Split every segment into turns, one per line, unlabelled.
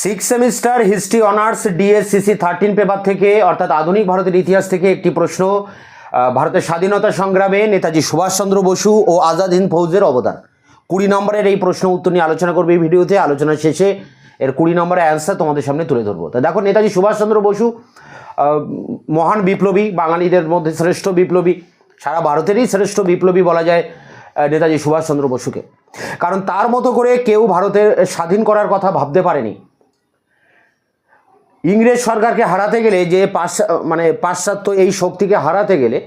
Six semester history honours DSCC 13 paper থেকে অর্থাৎ আধুনিক ভারতের ইতিহাস থেকে একটি প্রশ্ন। ভারতের স্বাধীনতা সংগ্রামে নেতাজি সুভাষচন্দ্র বসু ও আজাদ হিন্দ ফৌজের অবদান। 20 নম্বরের এই প্রশ্ন উত্তর নিয়ে আলোচনা করবে এই ভিডিওতে। আলোচনা শেষে এর 20 নম্বরের অ্যান্সার তোমাদের সামনে তুলে ধরবো। তা দেখো, নেতাজি সুভাষচন্দ্র বসু মহান বিপ্লবী, বাঙালিদের মধ্যে শ্রেষ্ঠ বিপ্লবী, সারা ভারতেরই শ্রেষ্ঠ বিপ্লবী বলা যায় নেতাজি সুভাষচন্দ্র বসুকে। কারণ তার মতো করে কেউ ভারতের স্বাধীন করার কথা ভাবতে পারেনি। ইংরেজ সরকারকে হারাতে গেলে যে পাশ্চাত্য এই শক্তিকে হারাতে গেলে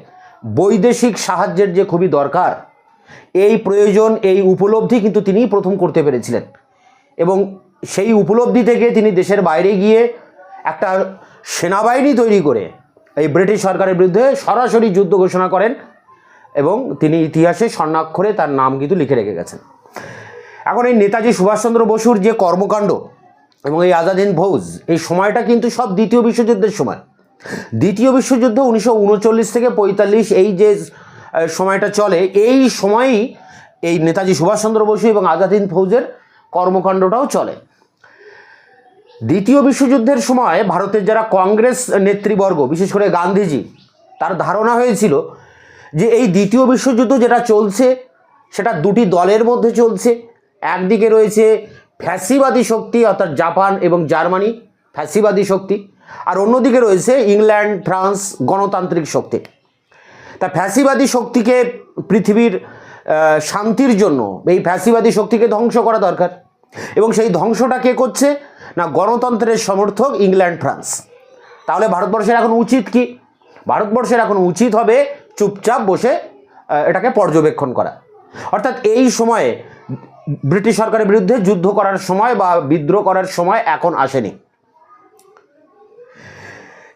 বৈদেশিক সাহায্যের যে খুবই দরকার, এই প্রয়োজন, এই উপলব্ধি কিন্তু তিনিই প্রথম করতে পেরেছিলেন। এবং সেই উপলব্ধি থেকে তিনি দেশের বাইরে গিয়ে একটা সেনাবাহিনী তৈরি করে এই ব্রিটিশ সরকারের বিরুদ্ধে সরাসরি যুদ্ধ ঘোষণা করেন এবং তিনি ইতিহাসে স্বর্ণাক্ষরে তার নাম কিন্তু লিখে রেখে গেছেন। এখন এই নেতাজি সুভাষচন্দ্র বসুর যে কর্মকাণ্ড এবং এই আজাদ হিন্দ ফৌজ, এই সময়টা কিন্তু সব দ্বিতীয় বিশ্বযুদ্ধের সময়। দ্বিতীয় বিশ্বযুদ্ধ 1939 থেকে 45 এই যে সময়টা চলে, এই সময়ই এই নেতাজি সুভাষচন্দ্র বসু এবং আজাদ হিন্দ ফৌজের কর্মকাণ্ডটাও চলে। দ্বিতীয় বিশ্বযুদ্ধের সময় ভারতের যারা কংগ্রেস নেতৃবর্গ, বিশেষ করে গান্ধীজি, তার ধারণা হয়েছিল যে এই দ্বিতীয় বিশ্বযুদ্ধ যেটা চলছে সেটা দুটি দলের মধ্যে চলছে। একদিকে রয়েছে ফ্যাসিবাদী শক্তি অর্থাৎ জাপান এবং জার্মানি, ফ্যাসিবাদী শক্তি, আর অন্যদিকে রয়েছে ইংল্যান্ড, ফ্রান্স, গণতান্ত্রিক শক্তি। তা ফ্যাসিবাদী শক্তিকে পৃথিবীর শান্তির জন্য এই ফ্যাসিবাদী শক্তিকে ধ্বংস করা দরকার। এবং সেই ধ্বংসটা কে করছে? না, গণতন্ত্রের সমর্থক ইংল্যান্ড, ফ্রান্স। তাহলে ভারতবর্ষের এখন উচিত কি? ভারতবর্ষের এখন উচিত হবে চুপচাপ বসে এটাকে পর্যবেক্ষণ করা। অর্থাৎ এই সময়ে ব্রিটিশ সরকারের বিরুদ্ধে যুদ্ধ করার সময় বা বিদ্রোহ করার সময় এখন আসেনি।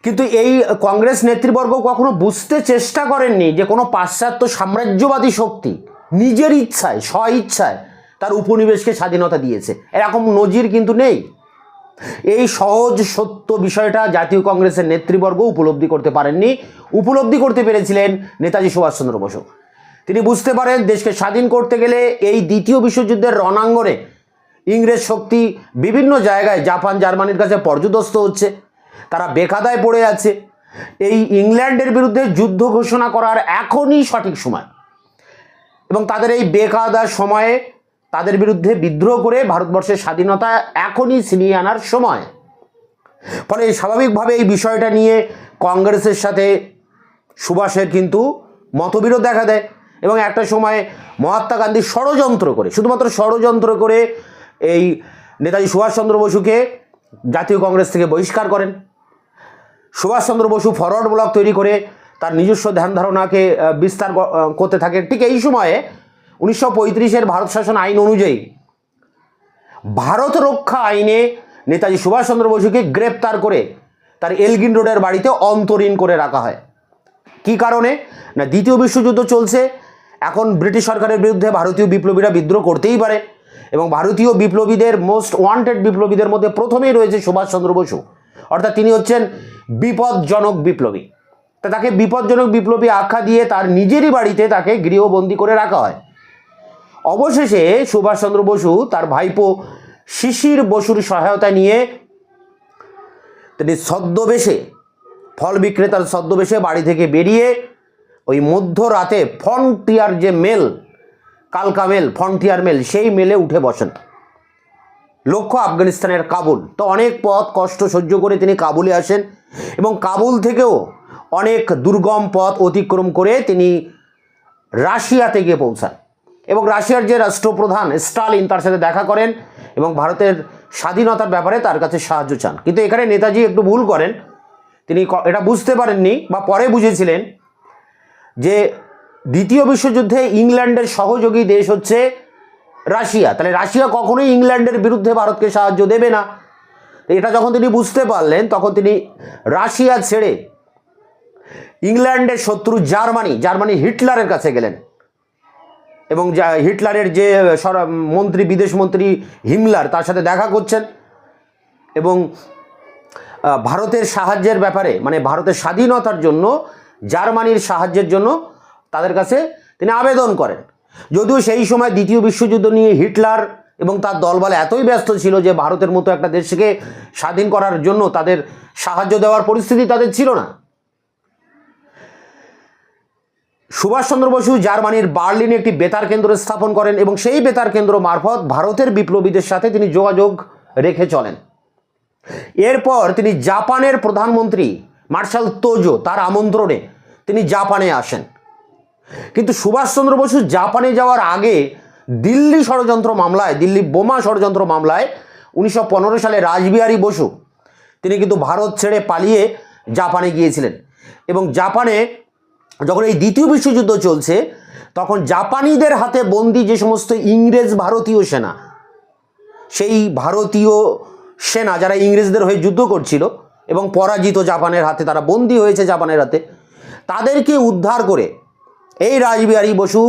কিন্তু এই কংগ্রেস নেতৃবর্গ কখনো বুঝতে চেষ্টা করেননি যে কোনো পাশ্চাত্য সাম্রাজ্যবাদী শক্তি নিজের ইচ্ছায়, স্ব ইচ্ছায় তার উপনিবেশকে স্বাধীনতা দিয়েছে। এরকম নজির কিন্তু নেই। এই সহজ সত্য বিষয়টা জাতীয় কংগ্রেসের নেতৃবর্গ উপলব্ধি করতে পারেননি। উপলব্ধি করতে পেরেছিলেন নেতাজি সুভাষচন্দ্র বসু। তিনি বুঝতে পারেন দেশকে স্বাধীন করতে গেলে এই দ্বিতীয় বিশ্বযুদ্ধের রণাঙ্গনে ইংরেজ শক্তি বিভিন্ন জায়গায় জাপান, জার্মানির কাছে পর্যুদস্ত হচ্ছে, তারা বেকায়দায় পড়ে আছে। এই ইংল্যান্ডের বিরুদ্ধে যুদ্ধ ঘোষণা করার এখনই সঠিক সময় এবং তাদের এই বেকায়দার সময়ে তাদের বিরুদ্ধে বিদ্রোহ করে ভারতবর্ষের স্বাধীনতা এখনই ছিনিয়ে আনার সময়। ফলে স্বাভাবিকভাবে এই বিষয়টা নিয়ে কংগ্রেসের সাথে সুভাষের কিন্তু মতবিরোধ দেখা দেয় এবং একটা সময় মহাত্মা গান্ধী ষড়যন্ত্র করে, শুধুমাত্র ষড়যন্ত্র করে এই নেতাজি সুভাষচন্দ্র বসুকে জাতীয় কংগ্রেস থেকে বহিষ্কার করেন। সুভাষচন্দ্র বসু ফরওয়ার্ড ব্লক তৈরি করে তার নিজস্ব ধ্যান ধারণাকে বিস্তার করতে থাকে। ঠিক এই সময়ে 1935-এর ভারত শাসন আইন অনুযায়ী ভারত রক্ষা আইনে নেতাজি সুভাষচন্দ্র বসুকে গ্রেপ্তার করে তার এলগিন রোডের বাড়িতে অন্তরীণ করে রাখা হয়। কি কারণে? না, দ্বিতীয় বিশ্বযুদ্ধ চলছে, এখন ব্রিটিশ সরকারের বিরুদ্ধে ভারতীয় বিপ্লবীরা বিদ্রোহ করতেই পারে এবং ভারতীয় বিপ্লবীদের মোস্ট ওয়ান্টেড বিপ্লবীদের মধ্যে প্রথমেই রয়েছে সুভাষচন্দ্র বসু। অর্থাৎ তিনি হচ্ছেন বিপজ্জনক বিপ্লবী। তা তাকে বিপজ্জনক বিপ্লবী আখ্যা দিয়ে তার নিজেরই বাড়িতে তাকে গৃহবন্দী করে রাখা হয়। অবশেষে সুভাষচন্দ্র বসু তার ভাইপো শিশির বসুর সহায়তা নিয়ে তিনি ছদ্মবেশে, ফল বিক্রেতার ছদ্মবেশে বাড়ি থেকে বেরিয়ে ওই মধ্যরাতে ফ্রন্টিয়ার যে মেল, কালকা মেল, ফ্রন্টিয়ার মেল, সেই মেলে উঠে বসেন। লক্ষ্য আফগানিস্তানের কাবুল। তো অনেক পথ কষ্ট সহ্য করে তিনি কাবুলে আসেন এবং কাবুল থেকেও অনেক দুর্গম পথ অতিক্রম করে তিনি রাশিয়াতে গিয়ে পৌঁছান এবং রাশিয়ার যে রাষ্ট্রপ্রধান স্টালিন তার সাথে দেখা করেন এবং ভারতের স্বাধীনতার ব্যাপারে তার কাছে সাহায্য চান। কিন্তু এখানে নেতাজি একটু ভুল করেন। তিনি এটা বুঝতে পারেননি বা পরে বুঝেছিলেন যে দ্বিতীয় বিশ্বযুদ্ধে ইংল্যান্ডের সহযোগী দেশ হচ্ছে রাশিয়া। তাহলে রাশিয়া কখনোই ইংল্যান্ডের বিরুদ্ধে ভারতকে সাহায্য দেবে না। এটা যখন তিনি বুঝতে পারলেন তখন তিনি রাশিয়া ছেড়ে ইংল্যান্ডের শত্রু জার্মানি হিটলারের কাছে গেলেন এবং হিটলারের যে মন্ত্রী, বিদেশ মন্ত্রী হিমলার, তার সাথে দেখা করছেন এবং ভারতের সাহায্যের ব্যাপারে, মানে ভারতের স্বাধীনতার জন্য জার্মানির সাহায্যের জন্য তাদের কাছে তিনি আবেদন করেন। যদিও সেই সময় দ্বিতীয় বিশ্বযুদ্ধ নিয়ে হিটলার এবং তার দলবল এতই ব্যস্ত ছিল যে ভারতের মতো একটা দেশকে স্বাধীন করার জন্য তাদের সাহায্য দেওয়ার পরিস্থিতি তাদের ছিল না। সুভাষচন্দ্র বসু জার্মানির বার্লিনে একটি বেতার কেন্দ্র স্থাপন করেন এবং সেই বেতার কেন্দ্র মারফত ভারতের বিপ্লবীদের সাথে তিনি যোগাযোগ রেখে চলেন। এরপর তিনি জাপানের প্রধানমন্ত্রী মার্শাল তোজো তার আমন্ত্রণে তিনি জাপানে আসেন। কিন্তু সুভাষচন্দ্র বসু জাপানে যাওয়ার আগে দিল্লি ষড়যন্ত্র মামলায়, দিল্লি বোমা ষড়যন্ত্র মামলায় 1915 সালে রাসবিহারী বসু তিনি কিন্তু ভারত ছেড়ে পালিয়ে জাপানে গিয়েছিলেন। এবং জাপানে যখন এই দ্বিতীয় বিশ্বযুদ্ধ চলছে তখন জাপানিদের হাতে বন্দী যে সমস্ত ইংরেজ ভারতীয় সেনা, সেই ভারতীয় সেনা যারা ইংরেজদের হয়ে যুদ্ধ করছিল এবং পরাজিত জাপানের হাতে, তারা বন্দী হয়েছে জাপানের হাতে, তাদেরকে উদ্ধার করে এই রাসবিহারী বসু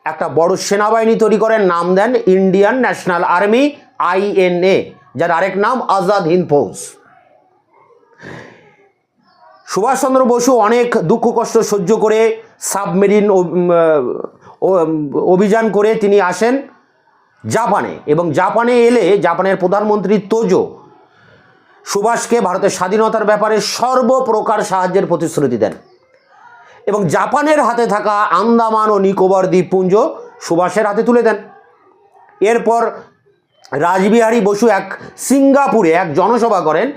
একটা বড় সেনাবাহিনী তৈরি করেন, নাম দেন ইন্ডিয়ান ন্যাশনাল আর্মি, INA, যার আরেক নাম আজাদ হিন্দ ফৌজ। সুভাষচন্দ্র বসু অনেক দুঃখ কষ্ট সহ্য করে সাবমেরিন অভিযান করে তিনি আসেন জাপানে। এবং জাপানে এলে জাপানের প্রধানমন্ত্রী তোজো সুভাষকে ভারতের স্বাধীনতার ব্যাপারে সর্বপ্রকার সাহায্যের প্রতিশ্রুতি দেন এবং জাপানের হাতে থাকা আন্দামান ও নিকোবর দ্বীপপুঞ্জ সুভাষের হাতে তুলে দেন। এরপর রাসবিহারী বসু সিঙ্গাপুরে এক জনসভা করেন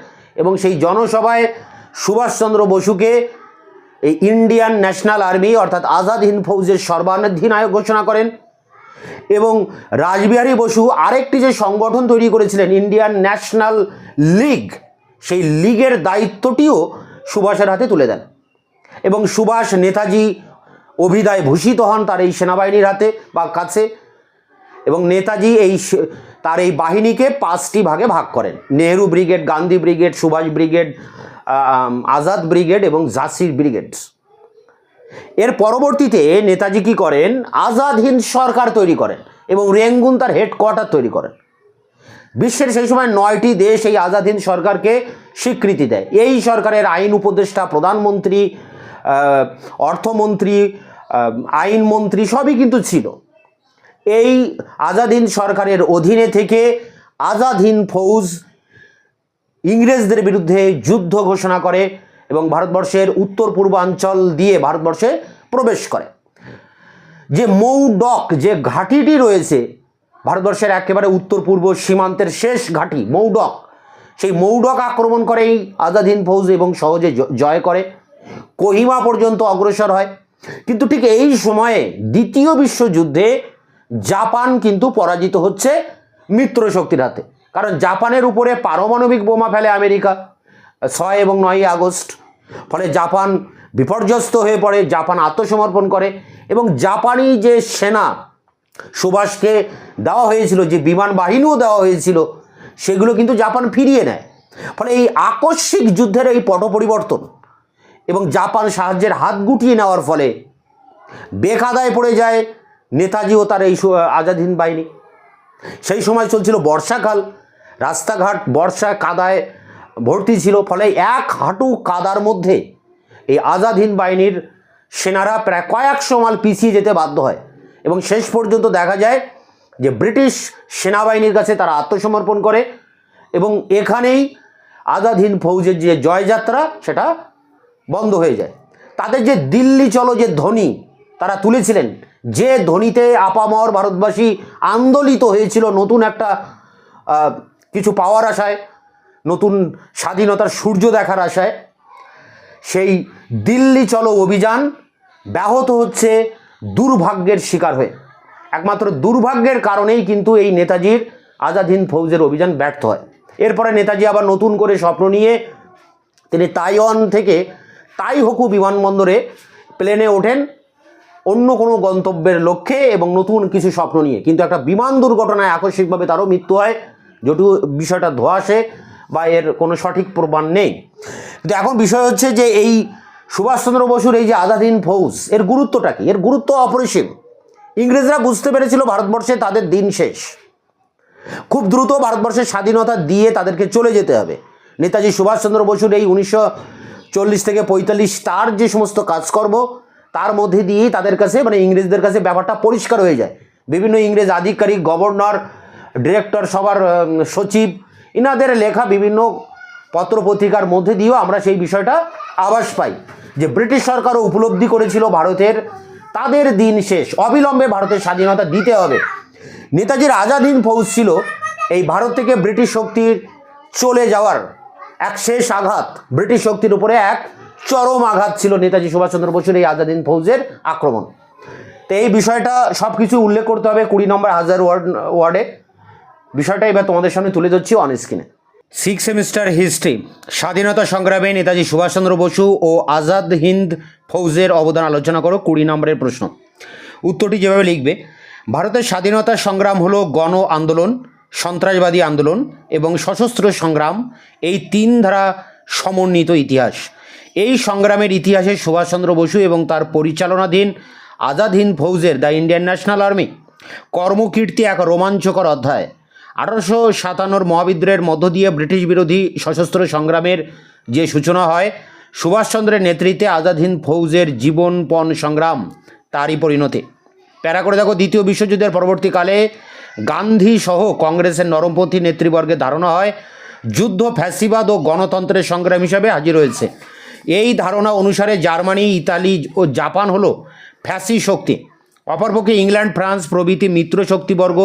এবং সেই জনসভায় সুভাষচন্দ্র বসুকে এই ইন্ডিয়ান ন্যাশনাল আর্মি অর্থাৎ আজাদ হিন্দ ফৌজের সর্বাধিনায়ক ঘোষণা করেন। এবং রাসবিহারী বসু আরেকটি যে সংগঠন তৈরি করেছিলেন ইন্ডিয়ান ন্যাশনাল লীগ, সেই লীগের দায়িত্বটিও সুভাষের হাতে তুলে দেন এবং সুভাষ নেতাজি অভিদায় ভূষিত হন তার এই সেনাবাহিনীর হাতে বা কাছে। এবং নেতাজি তার এই বাহিনীকে 5টি ভাগে ভাগ করেন, Nehru brigade, Gandhi brigade, Subhash brigade, Azad brigade এবং ঝাঁসির ব্রিগেড। এর পরবর্তীতে নেতাজি কি করেন, আজাদ হিন্দ সরকার তৈরি করেন এবং রেঙ্গুন তার হেডকোয়ার্টার তৈরি করেন। বিশ্বের সেই সময় 9টি দেশ এই আজাদ হিন্দ সরকারকে স্বীকৃতি দেয়। এই সরকারের আইন উপদেষ্টা, প্রধানমন্ত্রী, অর্থমন্ত্রী, আইনমন্ত্রী সবই কিন্তু ছিল। এই আজাদ হিন্দ সরকারের অধীনে থেকে আজাদ হিন্দ ফৌজ ইংরেজদের বিরুদ্ধে যুদ্ধ ঘোষণা করে এবং ভারতবর্ষের উত্তর পূর্বাঞ্চল দিয়ে ভারতবর্ষে প্রবেশ করে। যে মৌডক যে ঘাঁটিটি রয়েছে ভারতবর্ষের একেবারে উত্তর পূর্ব সীমান্তের শেষ ঘাঁটি মৌডক, সেই মৌডক আক্রমণ করে এই আজাদ হিন্দ ফৌজ এবং সহজে জয় করে, কোহিমা পর্যন্ত অগ্রসর হয়। কিন্তু ঠিক এই সময়ে দ্বিতীয় বিশ্বযুদ্ধে জাপান কিন্তু পরাজিত হচ্ছে মিত্র শক্তির হাতে, কারণ জাপানের উপরে পারমাণবিক বোমা ফেলে আমেরিকা 6 এবং 9 আগস্ট। ফলে জাপান বিপর্যস্ত হয়ে পড়ে, জাপান আত্মসমর্পণ করে এবং জাপানি যে সেনা সুভাষকে দেওয়া হয়েছিল, যে বিমান বাহিনীও দেওয়া হয়েছিল, সেগুলো কিন্তু জাপান ফিরিয়ে নেয়। ফলে এই আকস্মিক যুদ্ধের এই পট পরিবর্তন এবং জাপান সাহায্যের হাত গুটিয়ে নেওয়ার ফলে বেকায়দায় পড়ে যায় নেতাজি ও তার এই আজাদ হিন্দ বাহিনী। সেই সময় চলছিল বর্ষাকাল, রাস্তাঘাট বর্ষায় কাদায় ভর্তি ছিল। ফলে 1 হাঁটু কাদার মধ্যে এই আজাদ হিন্দ বাহিনীর সেনারা প্রায় কয়েকশো মাইল পিছিয়ে যেতে বাধ্য হয় এবং শেষ পর্যন্ত দেখা যায় যে ব্রিটিশ সেনাবাহিনীর কাছে তারা আত্মসমর্পণ করে এবং এখানেই আজাদ হিন্দ ফৌজের যে জয়যাত্রা সেটা বন্ধ হয়ে যায়। তাদের যে দিল্লি চলো যে ধ্বনি তারা তুলেছিলেন, যে ধ্বনিতে আপামর ভারতবাসী আন্দোলিত হয়েছিল নতুন একটা কিছু পাওয়ার আশায়, নতুন স্বাধীনতার সূর্য দেখার আশায়, সেই দিল্লি চলো অভিযান ব্যাহত হচ্ছে দুর্ভাগ্যের শিকার হয়ে। একমাত্র দুর্ভাগ্যের কারণেই কিন্তু এই নেতাজির আজাদ হিন্দ ফৌজের অভিযান ব্যর্থ হয়। এরপরে নেতাজি আবার নতুন করে স্বপ্ন নিয়ে তিনি তাইওয়ান থেকে তাইহোকু বিমানবন্দরে প্লেনে ওঠেন অন্য কোনো গন্তব্যের লক্ষ্যে এবং নতুন কিছু স্বপ্ন নিয়ে। কিন্তু একটা বিমান দুর্ঘটনায় আকস্মিকভাবে তারও মৃত্যু হয়, যদিও বিষয়টা ধোঁয়াশে বা এর কোনো সঠিক প্রমাণ নেই। কিন্তু এখন বিষয় হচ্ছে যে এই সুভাষচন্দ্র বসুর এই যে আজাদ হিন্দ ফৌজ, এর গুরুত্বটা কি? এর গুরুত্ব অপরিসীম। ইংরেজরা বুঝতে পেরেছিল ভারতবর্ষে তাদের দিন শেষ, খুব দ্রুত ভারতবর্ষের স্বাধীনতা দিয়ে তাদেরকে চলে যেতে হবে। নেতাজি সুভাষচন্দ্র বসুর এই 1940 থেকে 45 তার যে সমস্ত কাজকর্ম, তার মধ্যে দিয়েই তাদের কাছে মানে ইংরেজদের কাছে ব্যাপারটা পরিষ্কার হয়ে যায়। বিভিন্ন ইংরেজ আধিকারিক, গভর্নর, ডিরেক্টর সভার সচিব, ইনাদের লেখা বিভিন্ন পত্রপত্রিকার মধ্যে দিয়েও আমরা সেই বিষয়টা আভাস পাই যে ব্রিটিশ সরকারও উপলব্ধি করেছিল ভারতের তাদের দিন শেষ, অবিলম্বে ভারতের স্বাধীনতা দিতে হবে। নেতাজির আজাদ হিন্দ ফৌজ ছিল এই ভারত থেকে ব্রিটিশ শক্তির চলে যাওয়ার এক শেষ আঘাত, ব্রিটিশ শক্তির উপরে এক চরম আঘাত ছিল নেতাজি সুভাষচন্দ্র বসুর এই আজাদ হিন্দ ফৌজের আক্রমণ। তো এই বিষয়টা সব কিছু উল্লেখ করতে হবে 20 নম্বর হাজার ওয়ার্ডে। বিষয়টা এবার তোমাদের সামনে তুলে ধরছি অন স্ক্রিনে। 6 সেমিস্টার হিস্ট্রি, স্বাধীনতা সংগ্রামে নেতাজি সুভাষচন্দ্র বসু ও আজাদ হিন্দ ফৌজের অবদান আলোচনা করো। 20 নম্বরের প্রশ্ন, উত্তরটি যেভাবে লিখবে, ভারতের স্বাধীনতা সংগ্রাম হলো গণ আন্দোলন, সন্ত্রাসবাদী আন্দোলন এবং সশস্ত্র সংগ্রাম, এই 3 ধারা সমন্বিত ইতিহাস। এই সংগ্রামের ইতিহাসে সুভাষচন্দ্র বসু এবং তার পরিচালনাধীন আজাদ হিন্দ ফৌজের দ্য ইন্ডিয়ান ন্যাশনাল আর্মি কর্মকীর্তি এক রোমাঞ্চকর অধ্যায়। 1857 মহাবিদ্রোহের মধ্য দিয়ে ব্রিটিশ বিরোধী সশস্ত্র সংগ্রামের যে সূচনা হয়, সুভাষচন্দ্রের নেতৃত্বে আজাদ হিন্দ ফৌজের জীবনপণ সংগ্রাম তারই পরিণতি। প্যারা করে দেখো, দ্বিতীয় বিশ্বযুদ্ধের পরবর্তীকালে গান্ধী সহ কংগ্রেসের নরমপন্থী নেতৃবর্গের ধারণা হয় যুদ্ধ ফ্যাসিবাদ ও গণতন্ত্রের সংগ্রাম হিসাবে হাজির হয়েছে। এই ধারণা অনুসারে জার্মানি, ইতালি ও জাপান হলো ফ্যাসি শক্তি, অপরপক্ষে ইংল্যান্ড, ফ্রান্স প্রভৃতি মিত্র শক্তিবর্গ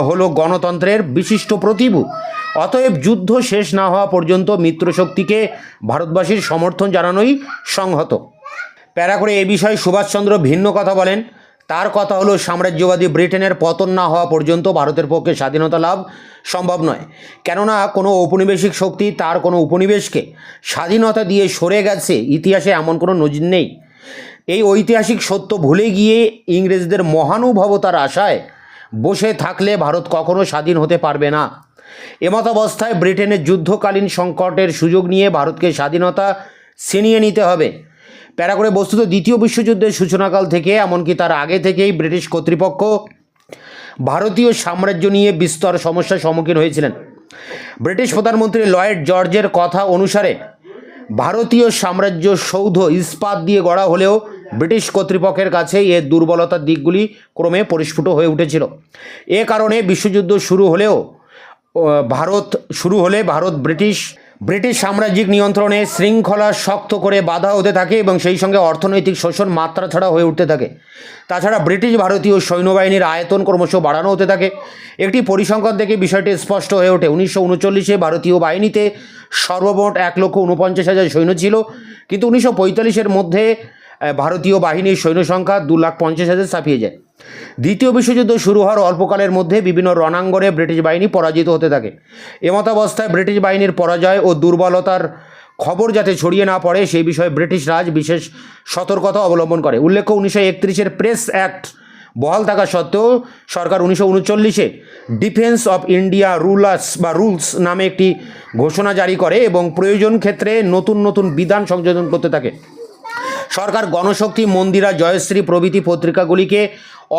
হলো গণতন্ত্রের বিশিষ্ট প্রতিভূ। অতএব যুদ্ধ শেষ না হওয়া পর্যন্ত মিত্রশক্তিকে ভারতবাসীর সমর্থন জানানোই সংহত। প্যারা করে এ বিষয়ে সুভাষচন্দ্র ভিন্ন কথা বলেন। তার কথা হলো, সাম্রাজ্যবাদী ব্রিটেনের পতন না হওয়া পর্যন্ত ভারতের পক্ষে স্বাধীনতা লাভ সম্ভব নয়, কেননা কোনো ঔপনিবেশিক শক্তি তার কোনো উপনিবেশকে স্বাধীনতা দিয়ে সরে গেছে ইতিহাসে এমন কোনো নজির নেই। এই ঐতিহাসিক সত্য ভুলে গিয়ে ইংরেজদের মহানুভবতার আশায় বসে থাকলে ভারত কখনো স্বাধীন হতে পারবে না। এমতাবস্থায় ব্রিটেনের যুদ্ধকালীন সংকটের সুযোগ নিয়ে ভারতকে স্বাধীনতা ছিনিয়ে নিতে হবে। প্যারা করে বস্তুত দ্বিতীয় বিশ্বযুদ্ধের সূচনাকাল থেকে এমনকি তার আগে থেকেই ব্রিটিশ কর্তৃপক্ষ ভারতীয় সাম্রাজ্য নিয়ে বিস্তর সমস্যার সম্মুখীন হয়েছিলেন। ব্রিটিশ প্রধানমন্ত্রী লয়েড জর্জের কথা অনুসারে ভারতীয় সাম্রাজ্য সৌধ ইস্পাত দিয়ে গড়া হলেও ব্রিটিশ কর্তৃপক্ষের কাছে এর দুর্বলতার দিকগুলি ক্রমে পরিস্ফুট হয়ে উঠেছিল। এ কারণে বিশ্বযুদ্ধ শুরু হলে ভারত ব্রিটিশ সাম্রাজ্যিক নিয়ন্ত্রণে শৃঙ্খলা শক্ত করে বাধা হতে থাকে এবং সেই সঙ্গে অর্থনৈতিক শোষণ মাত্রা ছাড়া হয়ে উঠতে থাকে। তাছাড়া ব্রিটিশ ভারতীয় সৈন্যবাহিনীর আয়তন ক্রমশ বাড়ানো হতে থাকে। একটি পরিসংখ্যান থেকে বিষয়টি স্পষ্ট হয়ে ওঠে। 1939-এ ভারতীয় বাহিনীতে সর্বমোট 1,49,000 সৈন্য ছিল, কিন্তু 1945-এর মধ্যে ভারতীয় বাহিনীর সৈন্য সংখ্যা 2,50,000 ছাপিয়ে যায়। দ্বিতীয় বিশ্বযুদ্ধ শুরু হওয়ার অল্পকালের মধ্যে বিভিন্ন রণাঙ্গনে ব্রিটিশ বাহিনী পরাজিত হতে থাকে। এমতাবস্থায় ব্রিটিশ বাহিনীর পরাজয় ও দুর্বলতার খবর যাতে ছড়িয়ে না পড়ে সেই বিষয়ে ব্রিটিশ রাজ বিশেষ সতর্কতা অবলম্বন করে। উল্লেখ্য, 1931-এর প্রেস অ্যাক্ট বহাল থাকা সত্ত্বেও সরকার 1939-এ ডিফেন্স অফ ইন্ডিয়া রুলস নামে একটি ঘোষণা জারি করে এবং প্রয়োজন ক্ষেত্রে নতুন নতুন বিধান সংযোজন করতে থাকে। সরকার গণশক্তি, মন্দিরা, জয়শ্রী প্রভৃতি পত্রিকাগুলিকে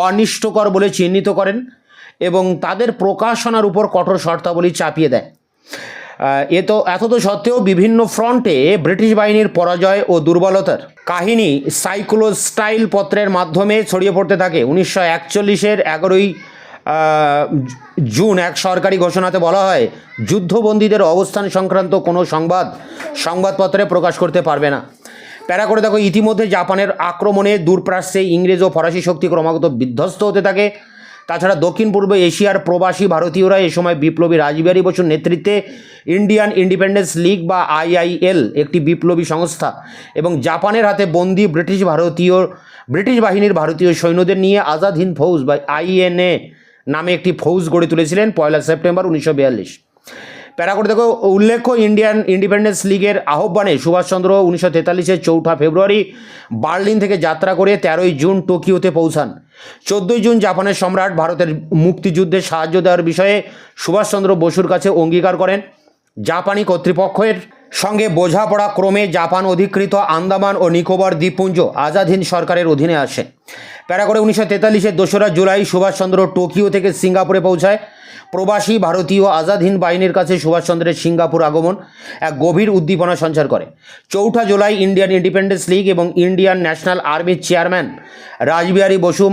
অনিষ্টকর বলে চিহ্নিত করেন এবং তাদের প্রকাশনার উপর কঠোর শর্তাবলী চাপিয়ে দেয়। এত সত্ত্বেও বিভিন্ন ফ্রন্টে ব্রিটিশ বাহিনীর পরাজয় ও দুর্বলতার কাহিনী সাইক্লোস্টাইল পত্রের মাধ্যমে ছড়িয়ে পড়তে থাকে। 1941-এর 11ই জুন এক সরকারি ঘোষণাতে বলা হয়, যুদ্ধবন্দীদের অবস্থান সংক্রান্ত কোনো সংবাদপত্রে প্রকাশ করতে পারবে না। প্যারা করে দেখো, ইতিমধ্যে জাপানের আক্রমণে দূরপ্রাচ্যে ইংরেজ ও ফরাসি শক্তি ক্রমাগত বিধ্বস্ত হতে থাকে। তাছাড়া দক্ষিণ পূর্ব এশিয়ার প্রবাসী ভারতীয়রা এ সময় বিপ্লবী রাসবিহারী বসুর নেতৃত্বে ইন্ডিয়ান ইন্ডিপেন্ডেন্স লিগ বা IIL একটি বিপ্লবী সংস্থা এবং জাপানের হাতে বন্দী ব্রিটিশ বাহিনীর ভারতীয় সৈন্যদের নিয়ে আজাদ হিন্দ ফৌজ বা INA নামে একটি ফৌজ গড়ে তুলেছিলেন 1 সেপ্টেম্বর 1942। প্যারা করে দেখো, উল্লেখ্য, ইন্ডিয়ান ইন্ডিপেন্ডেন্স লীগের আহ্বানে সুভাষচন্দ্র 1943-এর 4 ফেব্রুয়ারি বার্লিন থেকে যাত্রা করে 13ই জুন টোকিওতে পৌঁছান। 14ই জুন জাপানের সম্রাট ভারতের মুক্তিযুদ্ধে সাহায্য দেওয়ার বিষয়ে সুভাষচন্দ্র বসুর কাছে অঙ্গীকার করেন। জাপানি কর্তৃপক্ষের সঙ্গে বোঝাপড়া ক্রমে জাপান অধিকৃত আন্দামান ও নিকোবর দ্বীপপুঞ্জ আজাদ হিন্দ সরকারের অধীনে আসে। প্যারা করে 1943-এর 2রা জুলাই সুভাষচন্দ্র টোকিও থেকে সিঙ্গাপুরে পৌঁছায়। প্রবাসী ভারতীয় আজাদ হিন্দ বাহিনীর কাছে সুভাষচন্দ্রের সিঙ্গাপুর আগমন এক গভীর উদ্দীপনা সঞ্চার করে। 4 জুলাই ইন্ডিয়ান ইন্ডিপেন্ডেন্স লীগ এবং ইন্ডিয়ান ন্যাশনাল আর্মির চেয়ারম্যান রাসবিহারী বসু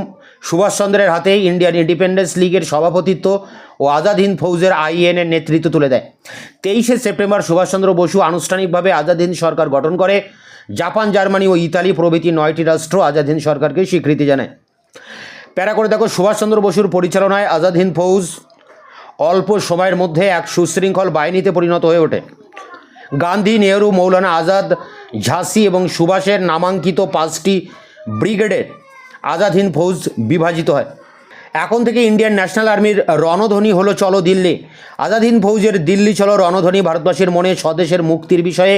সুভাষচন্দ্রের হাতে ইন্ডিয়ান ইন্ডিপেন্ডেন্স লীগের সভাপতিত্ব ও আজাদ হিন্দ ফৌজের আইএনের নেতৃত্ব তুলে দেয়। 23শে সেপ্টেম্বর সুভাষচন্দ্র বসু আনুষ্ঠানিকভাবে আজাদ হিন্দ সরকার গঠন করে। জাপান, জার্মানি ও ইতালি প্রভৃতি 9টি রাষ্ট্র আজাদ হিন্দ সরকারকে স্বীকৃতি জানায়। প্যারা করে দেখো, সুভাষচন্দ্র বসুর পরিচালনায় আজাদ হিন্দ ফৌজ অল্প সময়ের মধ্যে এক সুশৃঙ্খল বাহিনীতে পরিণত হয়ে ওঠে। গান্ধী, নেহরু, মৌলানা আজাদ, ঝাঁসি এবং সুভাষের নামাঙ্কিত 5টি ব্রিগেডের আজাদ হিন্দ ফৌজ বিভাজিত হয়। এখন থেকে ইন্ডিয়ান ন্যাশনাল আর্মির রণধ্বনি হলো চলো দিল্লি। আজাদ হিন্দ ফৌজের দিল্লি চলো রণধ্বনি ভারতবাসীর মনে স্বদেশের মুক্তির বিষয়ে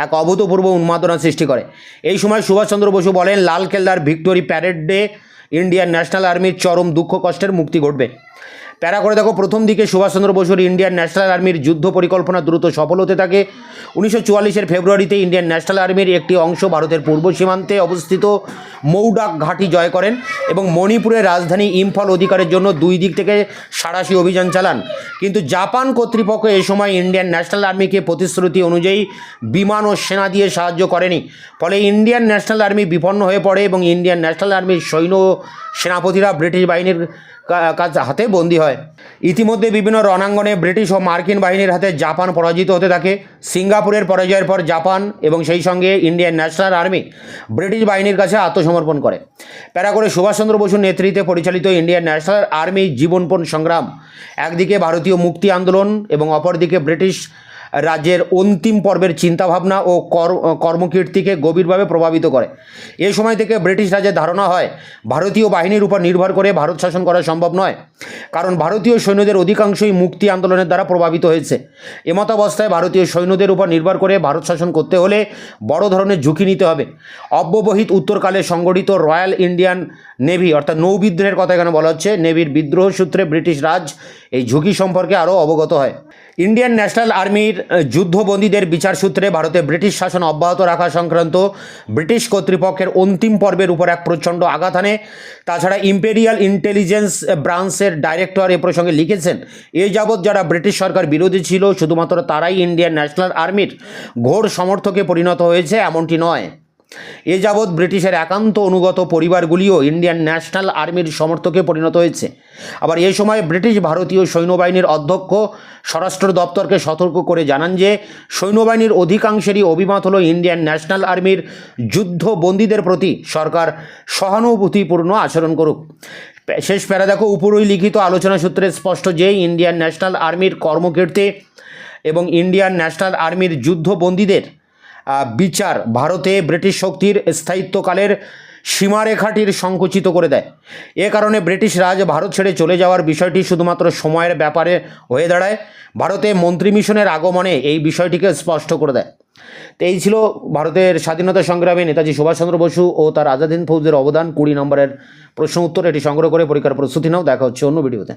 এক অভূতপূর্ব উন্মাদনা সৃষ্টি করে। এই সময় সুভাষচন্দ্র বসু বলেন, লালকেল্লার victory parade day Indian national আর্মির চরম দুঃখ কষ্টের মুক্তি ঘটবে। প্যারা করে দেখো, প্রথম দিকে সুভাষচন্দ্র বসুর ইন্ডিয়ান ন্যাশনাল আর্মির যুদ্ধ পরিকল্পনা দ্রুত সফল হতে থাকে। 1944-এর ফেব্রুয়ারিতে ইন্ডিয়ান ন্যাশনাল আর্মির একটি অংশ ভারতের পূর্ব সীমান্তে অবস্থিত মৌডাক ঘাঁটি জয় করেন এবং মণিপুরের রাজধানী ইম্ফল অধিকারের জন্য 2 দিক থেকে সাঁড়াশি অভিযান চালান। কিন্তু জাপান কর্তৃপক্ষ এ সময় ইন্ডিয়ান ন্যাশনাল আর্মিকে প্রতিশ্রুতি অনুযায়ী বিমান ও সেনা দিয়ে সাহায্য করেনি। ফলে ইন্ডিয়ান ন্যাশনাল আর্মি বিপন্ন হয়ে পড়ে এবং ইন্ডিয়ান ন্যাশনাল আর্মির সৈন্য সেনাপতিরা ব্রিটিশ বাহিনীর হাতে বন্দী হয়। ইতিমধ্যে বিভিন্ন রণাঙ্গনে ব্রিটিশ ও মার্কিন বাহিনীর হাতে জাপান পরাজিত হতে থাকে। সিঙ্গাপুরের পরাজয়ের পর জাপান এবং সেই সঙ্গে ইন্ডিয়ান ন্যাশনাল আর্মি ব্রিটিশ বাহিনীর কাছে আত্মসমর্পণ করে। প্যারা করে সুভাষচন্দ্র বসুর নেতৃত্বে পরিচালিত ইন্ডিয়ান ন্যাশনাল আর্মি জীবনপণ সংগ্রাম একদিকে ভারতীয় মুক্তি আন্দোলন এবং অপরদিকে ব্রিটিশ রাজ্যের অন্তিম পর্বের চিন্তাভাবনা ও কর্মকীর্তিকে গভীরভাবে প্রভাবিত করে। এই সময় থেকে ব্রিটিশ রাজের ধারণা হয় ভারতীয় বাহিনীর উপর নির্ভর করে ভারত শাসন করা সম্ভব নয়, কারণ ভারতীয় সৈন্যদের অধিকাংশই মুক্তি আন্দোলনের দ্বারা প্রভাবিত হয়েছে। এমতাবস্থায় ভারতীয় সৈন্যদের উপর নির্ভর করে ভারত শাসন করতে হলে বড় ধরনের ঝুঁকি নিতে হবে। অব্যবহিত উত্তরকালে সংগঠিত রয়্যাল ইন্ডিয়ান নেভি অর্থাৎ নৌবিদ্রোহের কথা এখানে বলা হচ্ছে, নেভির বিদ্রোহ সূত্রে ব্রিটিশ রাজ এই ঝুঁকি সম্পর্কে আরও অবগত হয়। ইন্ডিয়ান ন্যাশনাল আর্মির যুদ্ধবন্দীদের বিচার সূত্রে ভারতে ব্রিটিশ শাসন অব্যাহত রাখা সংক্রান্ত ব্রিটিশ কর্তৃপক্ষের অন্তিম পর্বের উপর এক প্রচণ্ড আঘাত আনে। তাছাড়া ইম্পেরিয়াল ইন্টেলিজেন্স ব্রাঞ্চের ডাইরেক্টর এ প্রসঙ্গে লিখেছেন, এ যাবৎ যারা ব্রিটিশ সরকার বিরোধী ছিল শুধুমাত্র তারাই ইন্ডিয়ান ন্যাশনাল আর্মির ঘোর সমর্থকে পরিণত হয়েছে এমনটি নয়। এ যাবৎ ব্রিটিশের একান্ত অনুগত পরিবারগুলিও ইন্ডিয়ান ন্যাশনাল আর্মির সমর্থকে পরিণত হয়েছে। আবার এই সময় ব্রিটিশ ভারতীয় সৈন্যবাহিনীর অধ্যক্ষ স্বরাষ্ট্র দপ্তরকে সতর্ক করে জানান যে সৈন্যবাহিনীর অধিকাংশেরই অভিমত হলো ইন্ডিয়ান ন্যাশনাল আর্মির যুদ্ধবন্দীদের প্রতি সরকার সহানুভূতিপূর্ণ আচরণ করুক। শেষ প্যারা দেখো, উপরই লিখিত আলোচনা সূত্রে স্পষ্ট যে ইন্ডিয়ান ন্যাশনাল আর্মির কর্মকীর্তি এবং ইন্ডিয়ান ন্যাশনাল আর্মির যুদ্ধবন্দীদের বিচার ভারতে ব্রিটিশ শক্তির স্থায়িত্বকালের সীমারেখাটির সংকুচিত করে দেয়। এ কারণে ব্রিটিশ রাজ ভারত ছেড়ে চলে যাওয়ার বিষয়টি শুধুমাত্র সময়ের ব্যাপারে হয়ে দাঁড়ায়। ভারতে মন্ত্রী মিশনের আগমনে এই বিষয়টিকে স্পষ্ট করে দেয়। তো এই ছিল ভারতের স্বাধীনতা সংগ্রামে নেতাজি সুভাষচন্দ্র বসু ও তার আজাদ হিন্দ ফৌজের অবদান। 20 নম্বরের প্রশ্ন উত্তর, এটি সংগ্রহ করে পরীক্ষার প্রস্তুতি নাও। দেখা হচ্ছে অন্য ভিডিওতে।